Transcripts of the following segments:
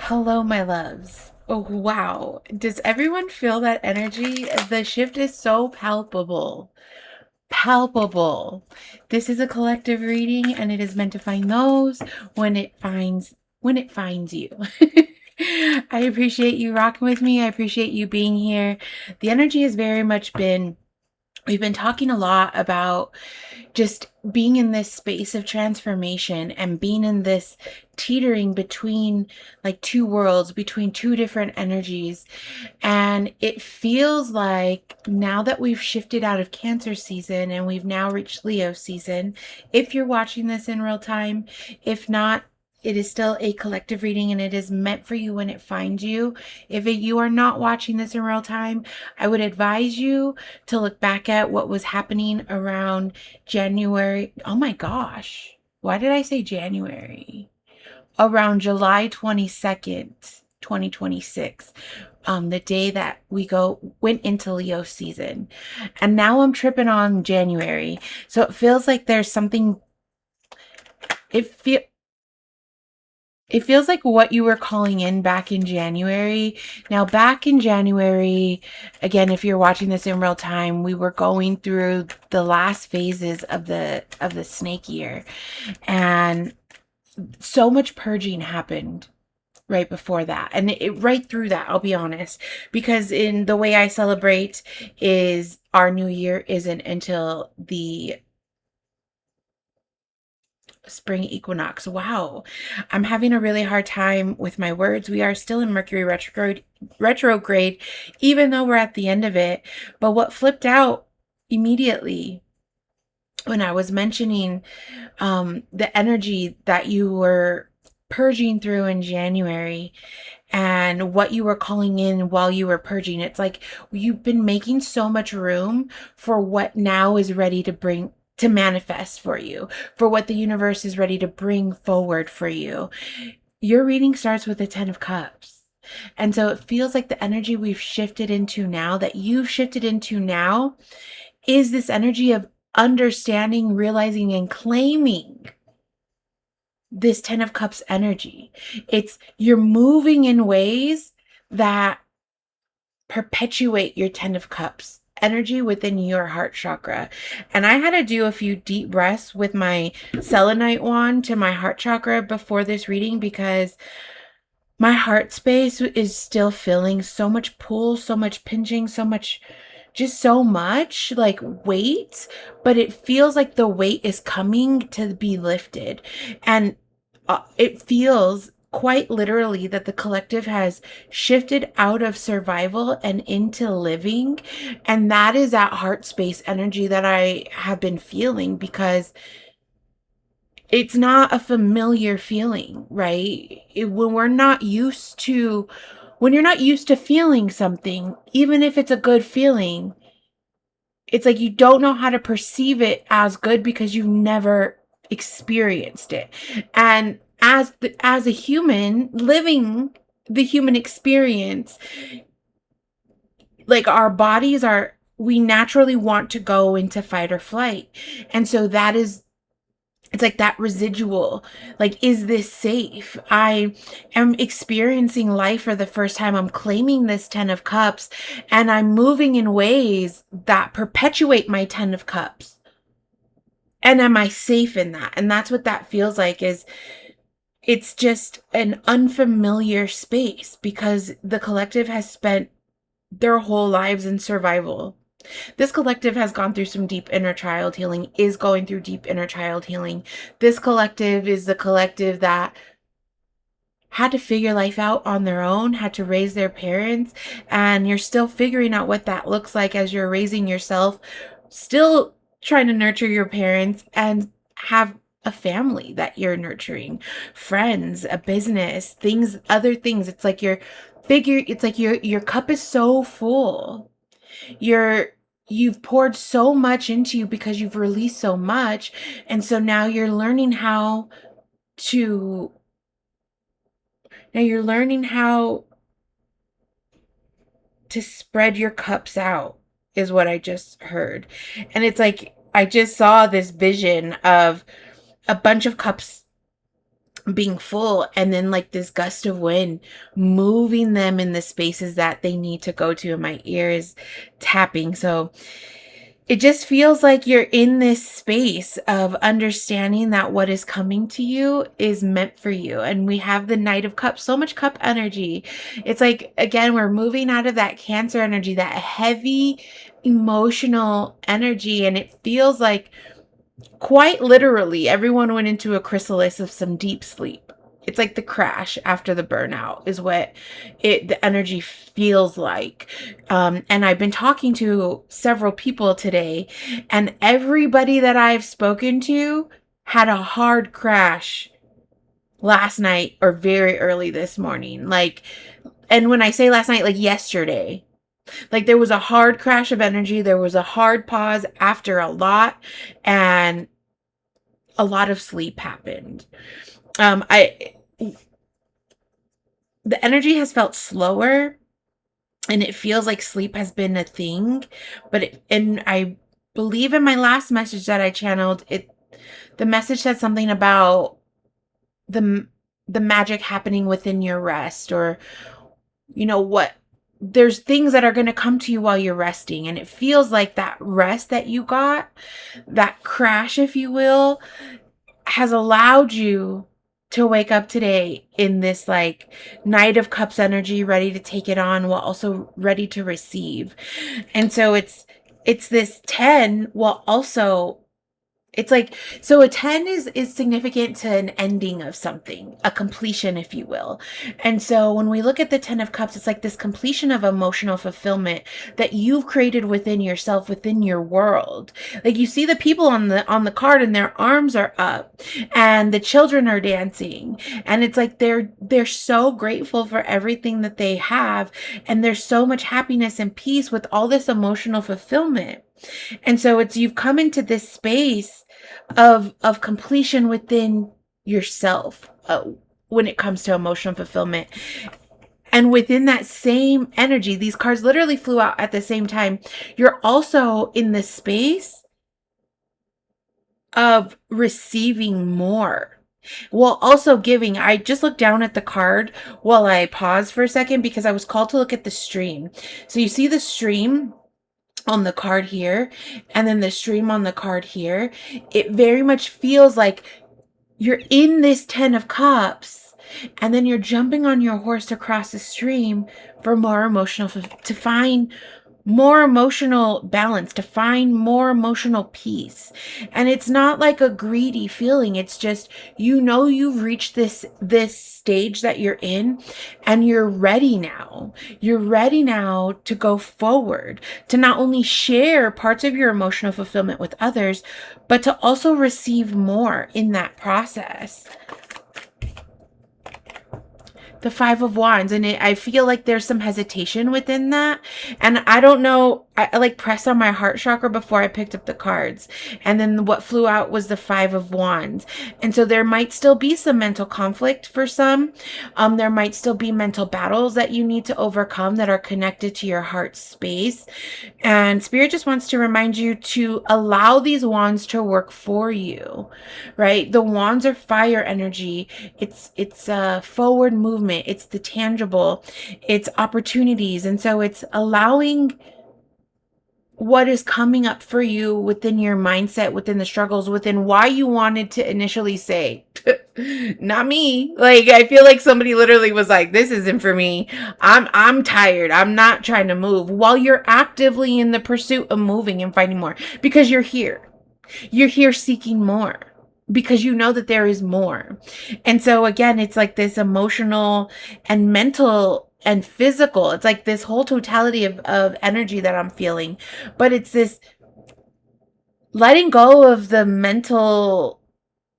Hello, my loves. Oh, wow. Does everyone feel that energy? The shift is so palpable. Palpable. This is a collective reading and it is meant to find those when it finds you. I appreciate you rocking with me. I appreciate you being here. The energy has very much been we've been talking a lot about just being in this space of transformation and being in this teetering between like two worlds, between two different energies. And it feels like now that we've shifted out of Cancer season and we've now reached Leo season, if you're watching this in real time, if not, it is still a collective reading and it is meant for you when it finds you. If you are not watching this in real time, I would advise you to look back at what was happening around January. Oh my gosh. Why did I say January? Around July 22nd, 2026. The day that we went into Leo season. And now I'm tripping on January. So it feels like there's something it feel it feels like what you were calling in back in January. Now, back in January, again, if you're watching this in real time, we were going through the last phases of the snake year. And so much purging happened right before that. And right through that, I'll be honest, because in the way I celebrate is our new year isn't until the spring equinox. Wow. I'm having a really hard time with my words. We are still in Mercury retrograde, even though we're at the end of it. But what flipped out immediately when I was mentioning the energy that you were purging through in January and what you were calling in while you were purging, it's like you've been making so much room for what now is ready to manifest for you, for what the universe is ready to bring forward for you. Your reading starts with the 10 of Cups. And so it feels like the energy we've shifted into now, that you've shifted into now, is this energy of understanding, realizing, and claiming this 10 of Cups energy. It's you're moving in ways that perpetuate your 10 of Cups energy within your heart chakra. And I had to do a few deep breaths with my selenite wand to my heart chakra before this reading because my heart space is still feeling so much pull, so much pinching, so much, just so much like weight, but it feels like the weight is coming to be lifted. And it feels quite literally that the collective has shifted out of survival and into living. And that is that heart space energy that I have been feeling because it's not a familiar feeling, right? When you're not used to feeling something, even if it's a good feeling, it's like you don't know how to perceive it as good because you've never experienced it. And as a human living the human experience, like our bodies are we naturally want to go into fight or flight. And so it's like that residual, like, is this safe? I am experiencing life for the first time. I'm claiming this 10 of Cups and I'm moving in ways that perpetuate my 10 of Cups. And am I safe in that? And that's what that feels like, is it's just an unfamiliar space because the collective has spent their whole lives in survival. This collective has gone through some deep inner child healing, is going through deep inner child healing. This collective is the collective that had to figure life out on their own, had to raise their parents, and you're still figuring out what that looks like as you're raising yourself, still trying to nurture your parents and have a family that you're nurturing, friends, a business, things, other things. It's like your cup is so full. You've poured so much into you because you've released so much. And so to now you're learning how to spread your cups out, is what I just heard. And it's like I just saw this vision of a bunch of cups being full, and then like this gust of wind moving them in the spaces that they need to go to, and my ear is tapping. So it just feels like you're in this space of understanding that what is coming to you is meant for you. And we have the Knight of Cups, so much cup energy. It's like, again, we're moving out of that Cancer energy, that heavy emotional energy. And it feels like, quite literally, everyone went into a chrysalis of some deep sleep. It's like the crash after the burnout is what the energy feels like. And I've been talking to several people today, and everybody that I've spoken to had a hard crash last night or very early this morning. Like, and when I say last night, like yesterday, like there was a hard crash of energy. There was a hard pause after a lot, and a lot of sleep happened. The energy has felt slower, and it feels like sleep has been a thing, and I believe in my last message that I channeled, the message said something about the magic happening within your rest, or what, there's things that are going to come to you while you're resting, and it feels like that rest that you got, that crash, if you will, has allowed you to wake up today in this like Knight of Cups energy, ready to take it on while also ready to receive. And so it's this 10 while also, it's like, so a 10 is significant to an ending of something, a completion, if you will. And so when we look at the 10 of Cups, it's like this completion of emotional fulfillment that you've created within yourself, within your world. Like you see the people on the card, and their arms are up, and the children are dancing, and it's like they're so grateful for everything that they have, and there's so much happiness and peace with all this emotional fulfillment. And so you've come into this space of completion within yourself, when it comes to emotional fulfillment. And within that same energy, these cards literally flew out at the same time. You're also in the space of receiving more, while also giving. I just looked down at the card while I paused for a second, because I was called to look at the stream. So you see the stream on the card here, and then the stream on the card here. It very much feels like you're in this 10 of Cups, and then you're jumping on your horse to cross the stream for more emotional, to find more emotional balance, to find more emotional peace. And it's not like a greedy feeling. It's just, you've reached this stage that you're in, and you're ready now. You're ready now to go forward, to not only share parts of your emotional fulfillment with others, but to also receive more in that process. The 5 of Wands, and I feel like there's some hesitation within that, and I don't know, I like pressed on my heart chakra before I picked up the cards, and then what flew out was the 5 of Wands. And so there might still be some mental conflict for some. There might still be mental battles that you need to overcome that are connected to your heart space, and Spirit just wants to remind you to allow these wands to work for you, right? The wands are fire energy. It's a forward movement. It's the tangible, it's opportunities. And so it's allowing what is coming up for you within your mindset, within the struggles, within why you wanted to initially say, not me. Like, I feel like somebody literally was like, this isn't for me. I'm tired. I'm not trying to move, while you're actively in the pursuit of moving and finding more, because you're here. You're here seeking more, because you know that there is more. And so again, it's like this emotional and mental and physical. It's like this whole totality of energy that I'm feeling. But it's this letting go of the mental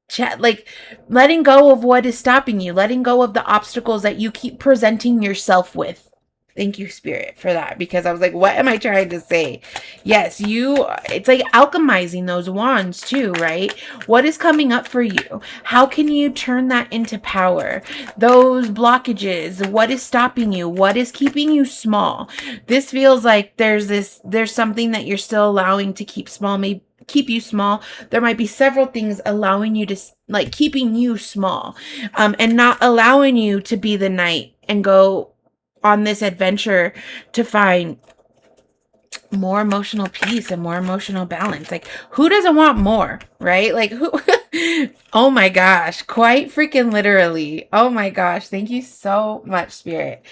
chat, like letting go of what is stopping you, letting go of the obstacles that you keep presenting yourself with. Thank you, Spirit, for that, because I was like, what am I trying to say? Yes, it's like alchemizing those wands too, right? What is coming up for you? How can you turn that into power? Those blockages, what is stopping you? What is keeping you small? This feels like there's something that you're still allowing to keep small. keep you small. There might be several things allowing you to, like, keeping you small, and not allowing you to be the knight and go on this adventure to find more emotional peace and more emotional balance. Like, who doesn't want more, right? Like, who? Oh my gosh, quite freaking literally. Oh my gosh, thank you so much, Spirit.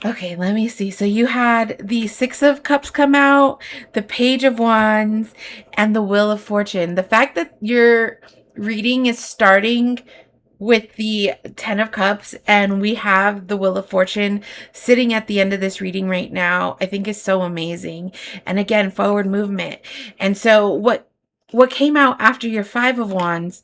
Okay, let me see. So you had the Six of Cups come out, the Page of Wands, and the Wheel of Fortune. The fact that your reading is starting with the Ten of Cups and we have the Wheel of Fortune sitting at the end of this reading right now, I think is so amazing. And again, forward movement. And so what came out after your Five of Wands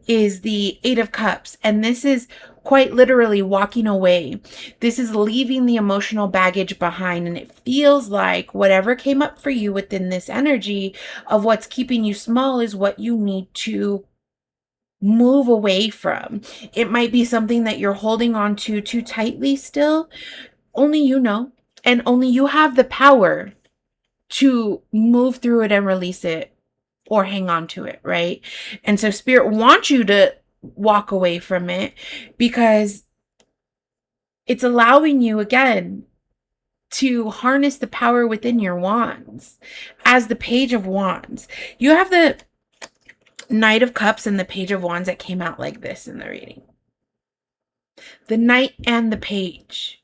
is the Eight of Cups. And this is quite literally walking away. This is leaving the emotional baggage behind. And it feels like whatever came up for you within this energy of what's keeping you small is what you need to move away from. It might be something that you're holding on to too tightly still. Only you know. And only you have the power to move through it and release it or hang on to it, right? And so Spirit wants you to walk away from it because it's allowing you, again, to harness the power within your wands. As the Page of Wands, you have the Knight of Cups and the Page of Wands that came out like this in the reading. The Knight and the Page.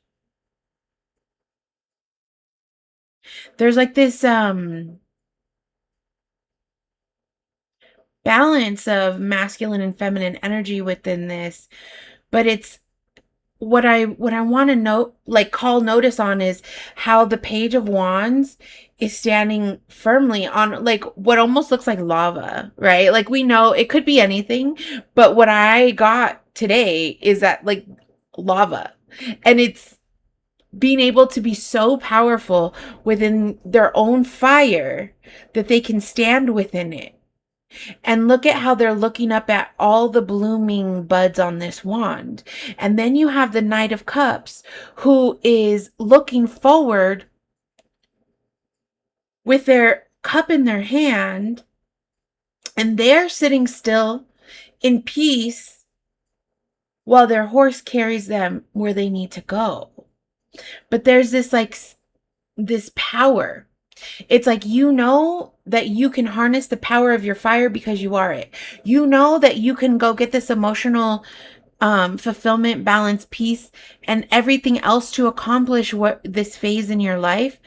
There's like this balance of masculine and feminine energy within this, but it's what I want to note, like call notice on, is how the Page of Wands is standing firmly on like what almost looks like lava, right? Like, we know it could be anything, but what I got today is that, like, lava. And it's being able to be so powerful within their own fire that they can stand within it. And look at how they're looking up at all the blooming buds on this wand. And then you have the Knight of Cups, who is looking forward with their cup in their hand, and they're sitting still in peace while their horse carries them where they need to go. But there's this, like, this power. It's like, you know that you can harness the power of your fire because you are it. You know that you can go get this emotional fulfillment, balance, peace, and everything else to accomplish what this phase in your life.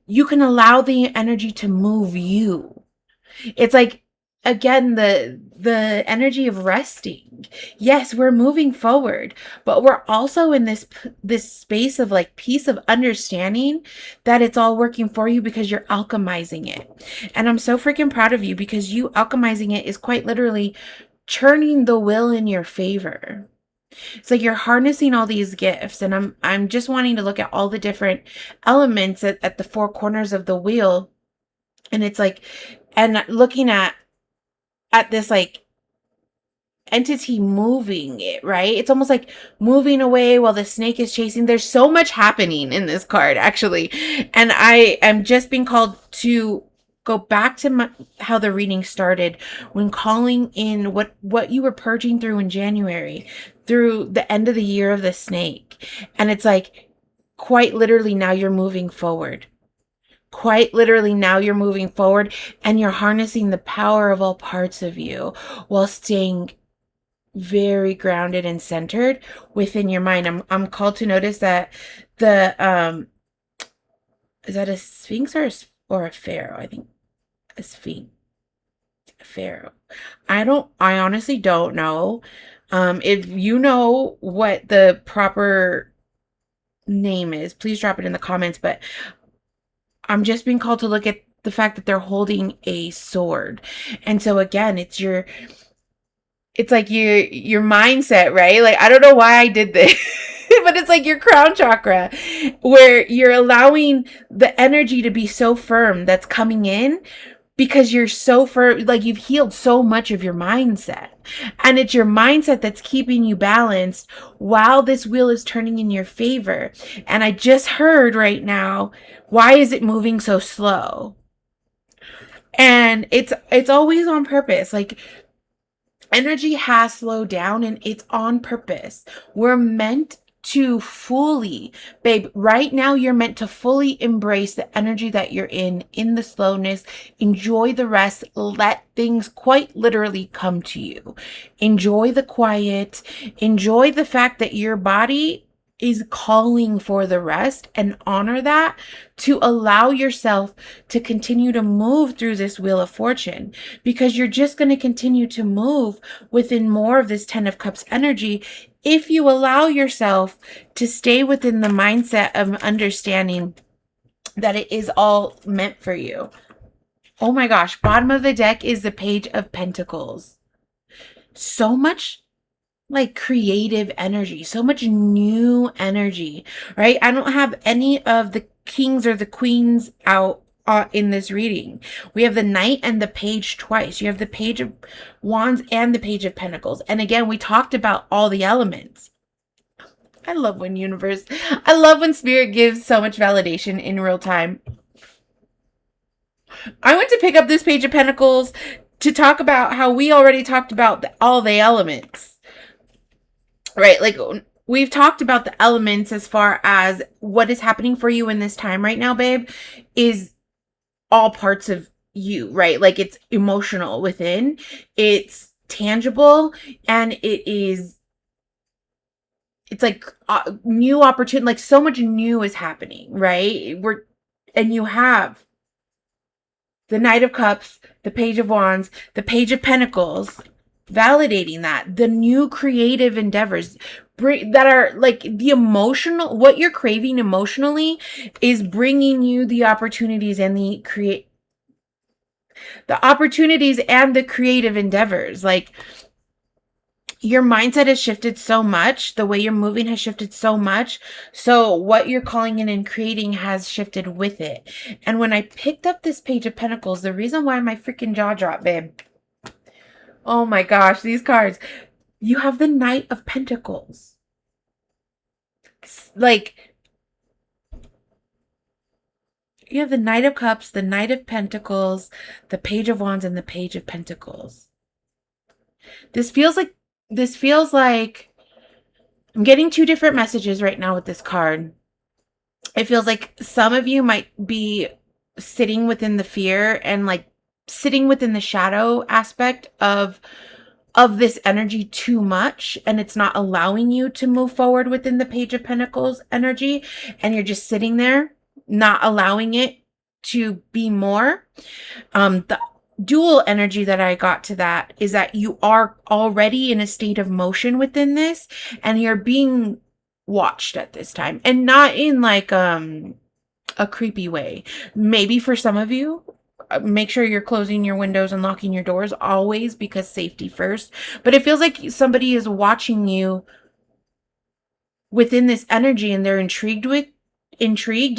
You can allow the energy to move you. It's like, again, the energy of resting. Yes, we're moving forward, but we're also in this space of, like, peace, of understanding that it's all working for you because you're alchemizing it. And I'm so freaking proud of you, because you alchemizing it is quite literally churning the wheel in your favor. It's like you're harnessing all these gifts, and I'm just wanting to look at all the different elements at the four corners of the wheel. And it's like, and looking at this, like, entity moving it, right? It's almost like moving away while the snake is chasing. There's so much happening in this card, actually. And I am just being called to go back to how the reading started, when calling in what you were purging through in January, through the end of the year of the snake. And it's like, quite literally, now you're moving forward. Quite literally, now you're moving forward, and you're harnessing the power of all parts of you while staying very grounded and centered within your mind. I'm called to notice that the is that a sphinx or a pharaoh? I think a sphinx, a pharaoh. I honestly don't know. If you know what the proper name is, please drop it in the comments. But I'm just being called to look at the fact that they're holding a sword. And so again, it's like your mindset, right? Like, I don't know why I did this, but it's like your crown chakra, where you're allowing the energy to be so firm that's coming in because you're so firm, like, you've healed so much of your mindset. And it's your mindset that's keeping you balanced while this wheel is turning in your favor. And I just heard right now, why is it moving so slow? And it's always on purpose. Like, energy has slowed down and it's on purpose. We're meant to fully, babe, right now you're meant to fully embrace the energy that you're in the slowness. Enjoy the rest. Let things quite literally come to you. Enjoy the quiet. Enjoy the fact that your body is calling for the rest, and honor that, to allow yourself to continue to move through this wheel of fortune, because you're just going to continue to move within more of this 10 of cups energy if you allow yourself to stay within the mindset of understanding that it is all meant for you. Oh my gosh, bottom of the deck is the Page of Pentacles. So much like creative energy, so much new energy, right? I don't have any of the kings or the queens out in this reading. We have the Knight and the Page twice. You have the Page of Wands and the Page of Pentacles. And again, we talked about all the elements. I love when Spirit gives so much validation in real time. I went to pick up this Page of Pentacles to talk about how we already talked about all the elements. Right, like we've talked about the elements as far as what is happening for you in this time right now, babe, is all parts of you, right? Like, it's emotional within, it's tangible, and it's like new opportunity, like so much new is happening, right? And you have the Knight of Cups, the Page of Wands, the Page of Pentacles, validating that the new creative endeavors that are like the emotional, what you're craving emotionally is bringing you the opportunities and the creative endeavors. Like, your mindset has shifted so much, the way you're moving has shifted so much, so what you're calling in and creating has shifted with it. And when I picked up this Page of Pentacles, the reason why my freaking jaw dropped, babe, oh my gosh, these cards. You have the Knight of Pentacles. Like, you have the Knight of Cups, the Knight of Pentacles, the Page of Wands, and the Page of Pentacles. This feels like I'm getting two different messages right now with this card. It feels like some of you might be sitting within the fear and like sitting within the shadow aspect of this energy too much, and it's not allowing you to move forward within the Page of Pentacles energy, and you're just sitting there not allowing it to be more. The dual energy that I got to that is that you are already in a state of motion within this, and you're being watched at this time, and not in like a creepy way. Maybe for some of you, make sure you're closing your windows and locking your doors always, because safety first. But it feels like somebody is watching you within this energy, and they're intrigued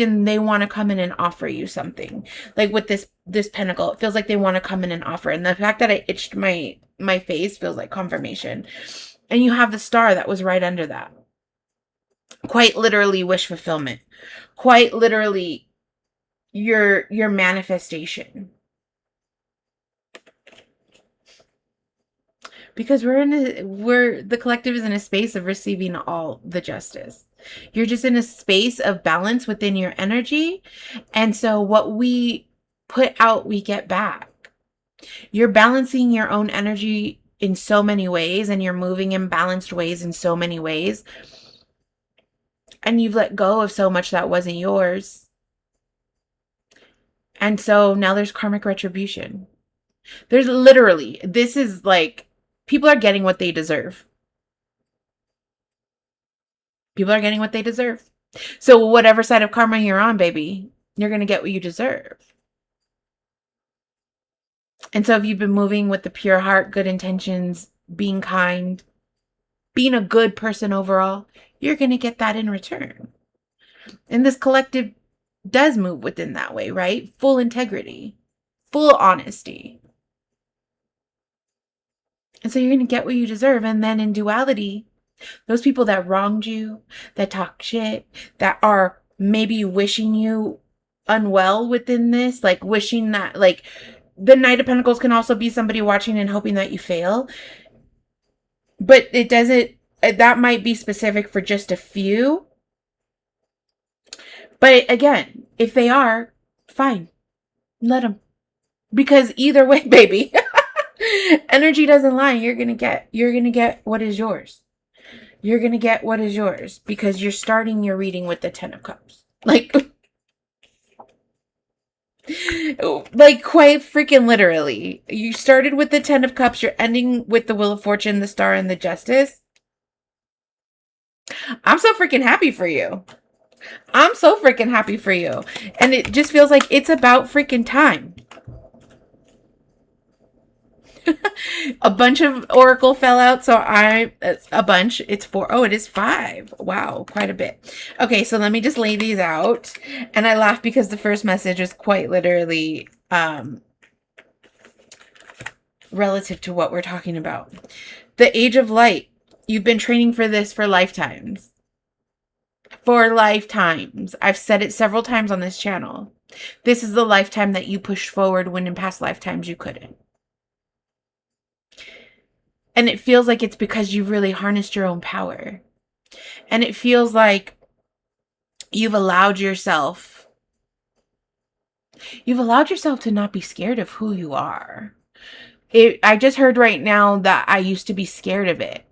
and they want to come in and offer you something. Like with this pentacle, it feels like they want to come in and offer. And the fact that I itched my face feels like confirmation. And you have the Star that was right under that. Quite literally wish fulfillment. Quite literally your manifestation. Because the collective is in a space of receiving all the justice. You're just in a space of balance within your energy. And so what we put out, we get back. You're balancing your own energy in so many ways, and you're moving in balanced ways in so many ways. And you've let go of so much that wasn't yours. And so now there's karmic retribution. There's literally, this is like, people are getting what they deserve. People are getting what they deserve. So whatever side of karma you're on, baby, you're going to get what you deserve. And so if you've been moving with the pure heart, good intentions, being kind, being a good person overall, you're going to get that in return. And this collective does move within that way, right? Full integrity, full honesty. And so you're going to get what you deserve. And then in duality, those people that wronged you, that talk shit, that are maybe wishing you unwell within this, like wishing that, like the Knight of Pentacles can also be somebody watching and hoping that you fail. But it doesn't, that might be specific for just a few. But again, if they are, fine. Let them. Because either way, baby, energy doesn't lie. You're going to get what is yours. You're going to get what is yours because you're starting your reading with the 10 of Cups. Like quite freaking literally. You started with the 10 of Cups. You're ending with the Wheel of Fortune, the Star, and the Justice. I'm so freaking happy for you. I'm so freaking happy for you. And it just feels like it's about freaking time. A bunch of Oracle fell out, so a bunch. It's 4. Oh, it is 5. Wow, quite a bit. Okay, so let me just lay these out. And I laugh because the first message is quite literally relative to what we're talking about. The Age of Light. You've been training for this for lifetimes. For lifetimes. I've said it several times on this channel. This is the lifetime that you pushed forward when in past lifetimes you couldn't. And it feels like it's because you've really harnessed your own power. And it feels like you've allowed yourself to not be scared of who you are. I just heard right now that I used to be scared of it.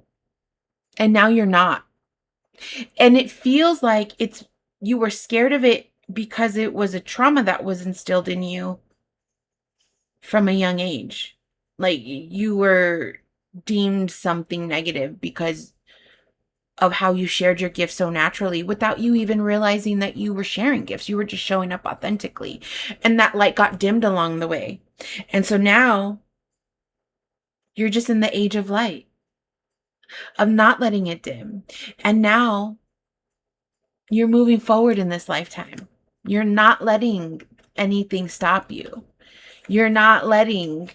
And now you're not. And it feels like you were scared of it because it was a trauma that was instilled in you from a young age. Like you were deemed something negative because of how you shared your gifts so naturally without you even realizing that you were sharing gifts. You were just showing up authentically. And that light got dimmed along the way. And so now you're just in the age of light, of not letting it dim. And now you're moving forward in this lifetime. You're not letting anything stop you. You're not letting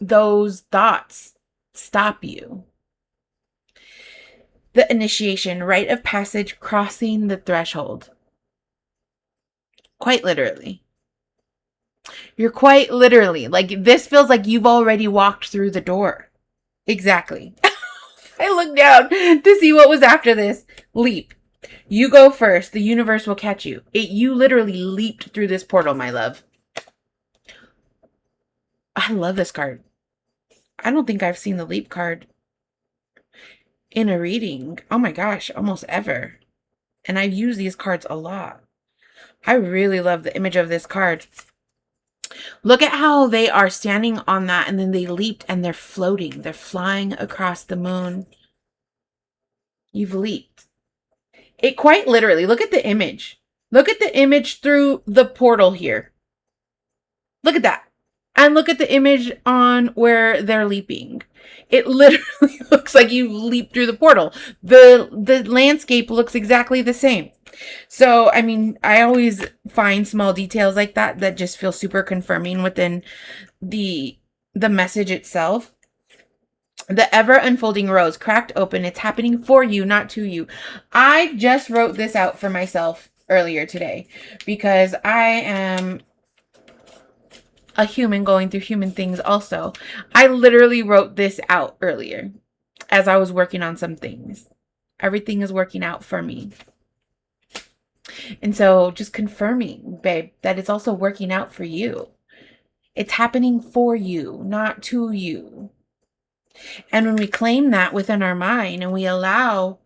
those thoughts stop you. The initiation, rite of passage, crossing the threshold. Quite literally. You're quite literally, like this feels like you've already walked through the door. Exactly. I looked down to see what was after this. Leap. You go first. The universe will catch you. You literally leaped through this portal, my love. I love this card. I don't think I've seen the leap card in a reading. Oh my gosh, almost ever. And I've used these cards a lot. I really love the image of this card. Look at how they are standing on that and then they leaped and they're floating. They're flying across the moon. You've leaped. It quite literally, look at the image. Look at the image through the portal here. Look at that. And look at the image on where they're leaping. It literally looks like you leaped through the portal. The landscape looks exactly the same. So, I mean, I always find small details like that just feel super confirming within the message itself. The ever unfolding rose, cracked open. It's happening for you, not to you. I just wrote this out for myself earlier today because I am a human going through human things also. I literally wrote this out earlier as I was working on some things. Everything is working out for me. And so just confirming, babe, that it's also working out for you. It's happening for you, not to you. And when we claim that within our mind and we allow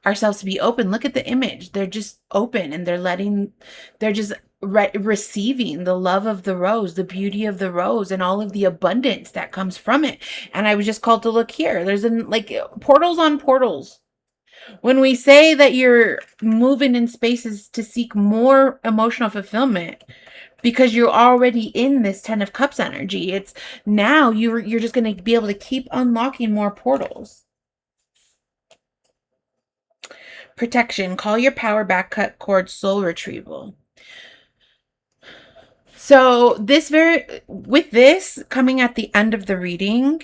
ourselves to be open, look at the image. They're just open and they're just receiving the love of the rose, the beauty of the rose, and all of the abundance that comes from it. And I was just called to look here. There's like portals on portals. When we say that you're moving in spaces to seek more emotional fulfillment, because you're already in this 10 of Cups energy, it's now you're just going to be able to keep unlocking more portals. Protection, call your power back, cut cords, soul retrieval. So with this coming at the end of the reading,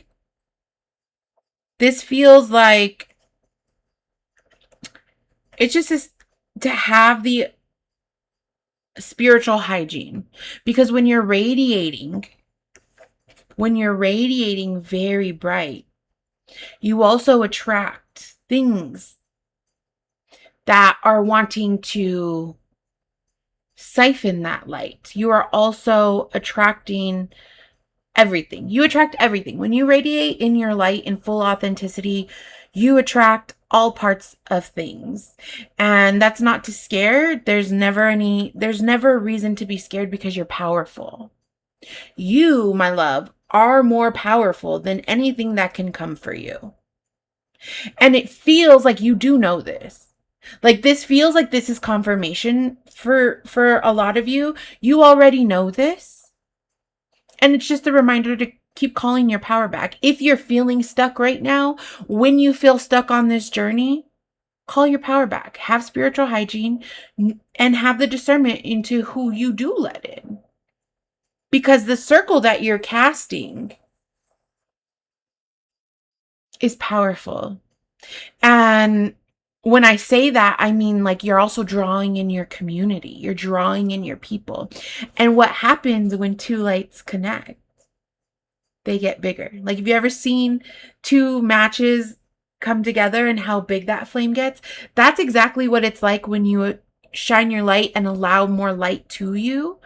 this feels like it's just to have the spiritual hygiene. Because when you're radiating very bright, you also attract things that are wanting to siphon that light. You are also attracting everything. You attract everything. When you radiate in your light in full authenticity, you attract all parts of things. And that's not to scare. There's never a reason to be scared because you're powerful. You, my love, are more powerful than anything that can come for you. And it feels like you do know this. Like this feels like this is confirmation for a lot of you. You already know this. And it's just a reminder to keep calling your power back. If you're feeling stuck right now, when you feel stuck on this journey, call your power back. Have spiritual hygiene and have the discernment into who you do let in. Because the circle that you're casting is powerful. And when I say that, I mean like you're also drawing in your community, you're drawing in your people. And what happens when two lights connect? They get bigger. Like, have you ever seen two matches come together and how big that flame gets? That's exactly what it's like when you shine your light and allow more light to you.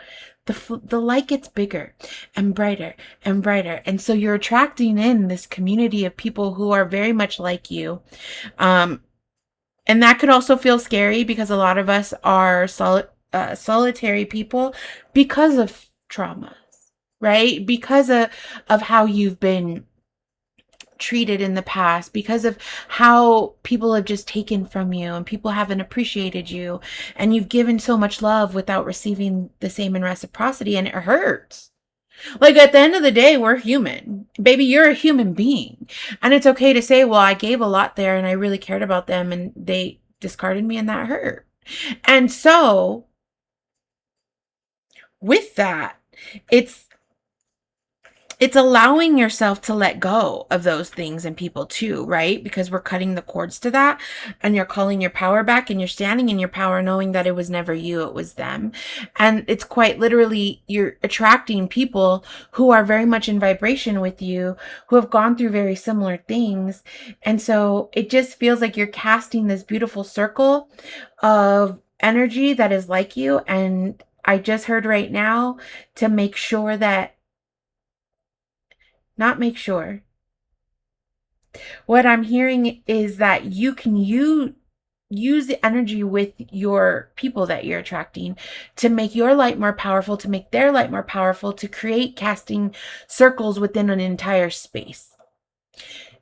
The light gets bigger and brighter and brighter. And so you're attracting in this community of people who are very much like you. And that could also feel scary because a lot of us are solitary people because of traumas, right? Because of how you've been treated in the past, because of how people have just taken from you and people haven't appreciated you, and you've given so much love without receiving the same in reciprocity, and it hurts. Like, at the end of the day, we're human. Baby, you're a human being. And it's okay to say, well, I gave a lot there and I really cared about them and they discarded me and that hurt. And so with that, it's allowing yourself to let go of those things and people too, right? Because we're cutting the cords to that, and you're calling your power back and you're standing in your power knowing that it was never you, it was them. And it's quite literally, you're attracting people who are very much in vibration with you, who have gone through very similar things. And so it just feels like you're casting this beautiful circle of energy that is like you. And I just heard right now to make sure that, not make sure. What I'm hearing is that you can use the energy with your people that you're attracting to make your light more powerful, to make their light more powerful, to create casting circles within an entire space.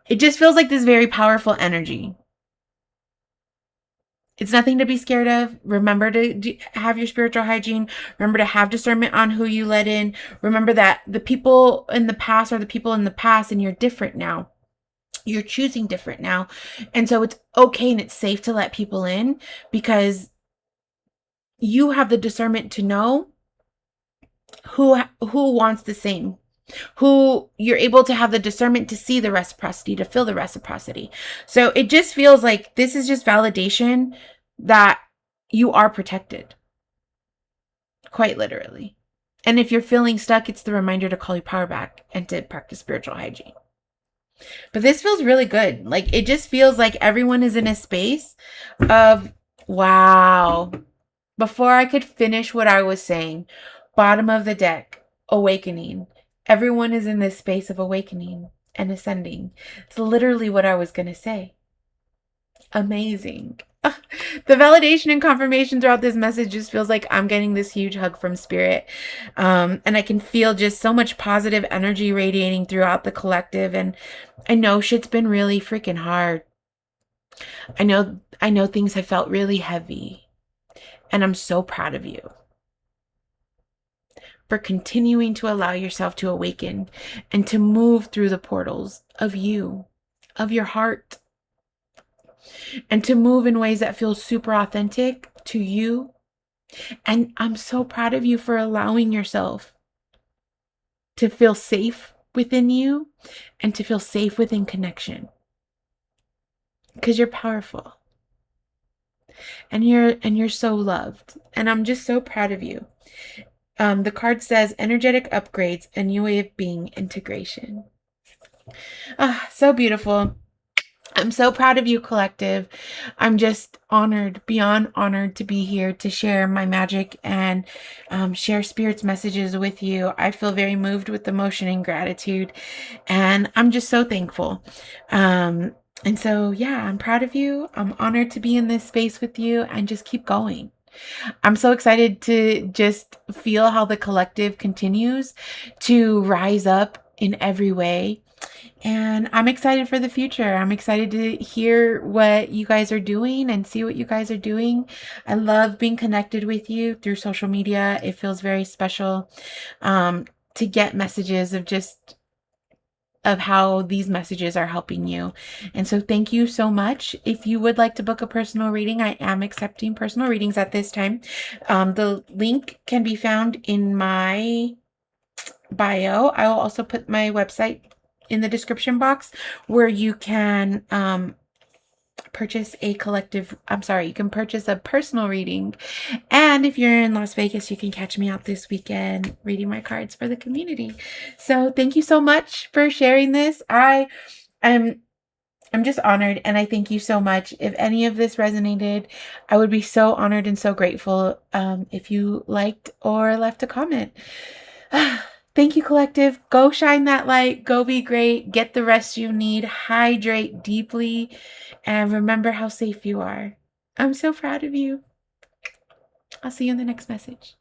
It just feels like this very powerful energy. It's nothing to be scared of. Remember to have your spiritual hygiene. Remember to have discernment on who you let in. Remember that the people in the past are the people in the past, and you're different now. You're choosing different now. And so it's okay and it's safe to let people in because you have the discernment to know who wants the same, who you're able to have the discernment to see the reciprocity, to feel the reciprocity. So it just feels like this is just validation that you are protected, quite literally. And if you're feeling stuck, it's the reminder to call your power back and to practice spiritual hygiene. But this feels really good. Like, it just feels like everyone is in a space of, wow. Before I could finish what I was saying, bottom of the deck, awakening. Everyone is in this space of awakening and ascending. It's literally what I was going to say. Amazing. The validation and confirmation throughout this message just feels like I'm getting this huge hug from spirit. And I can feel just so much positive energy radiating throughout the collective. And I know shit's been really freaking hard. I know things have felt really heavy. And I'm so proud of you for continuing to allow yourself to awaken and to move through the portals of you, of your heart, and to move in ways that feel super authentic to you. And I'm so proud of you for allowing yourself to feel safe within you and to feel safe within connection, because you're powerful. and you're so loved. And I'm just so proud of you. The card says energetic upgrades, a new way of being, integration. Ah, so beautiful. I'm so proud of you, collective. I'm just honored, beyond honored, to be here to share my magic and share Spirit's messages with you. I feel very moved with emotion and gratitude, and I'm just so thankful. And so, yeah, I'm proud of you. I'm honored to be in this space with you, and just keep going. I'm so excited to just feel how the collective continues to rise up in every way. And I'm excited for the future. I'm excited to hear what you guys are doing and see what you guys are doing. I love being connected with you through social media. It feels very special to get messages of how these messages are helping you. And so thank you so much. If you would like to book a personal reading, I am accepting personal readings at this time. The link can be found in my bio. I will also put my website in the description box where you can purchase a you can purchase a personal reading. And if you're in Las Vegas, you can catch me out this weekend reading my cards for the community. So thank you so much for sharing this. I'm just honored, and I thank you so much. If any of this resonated, I would be so honored and so grateful if you liked or left a comment. Thank you, collective. Go shine that light. Go be great. Get the rest you need. Hydrate deeply. And remember how safe you are. I'm so proud of you. I'll see you in the next message.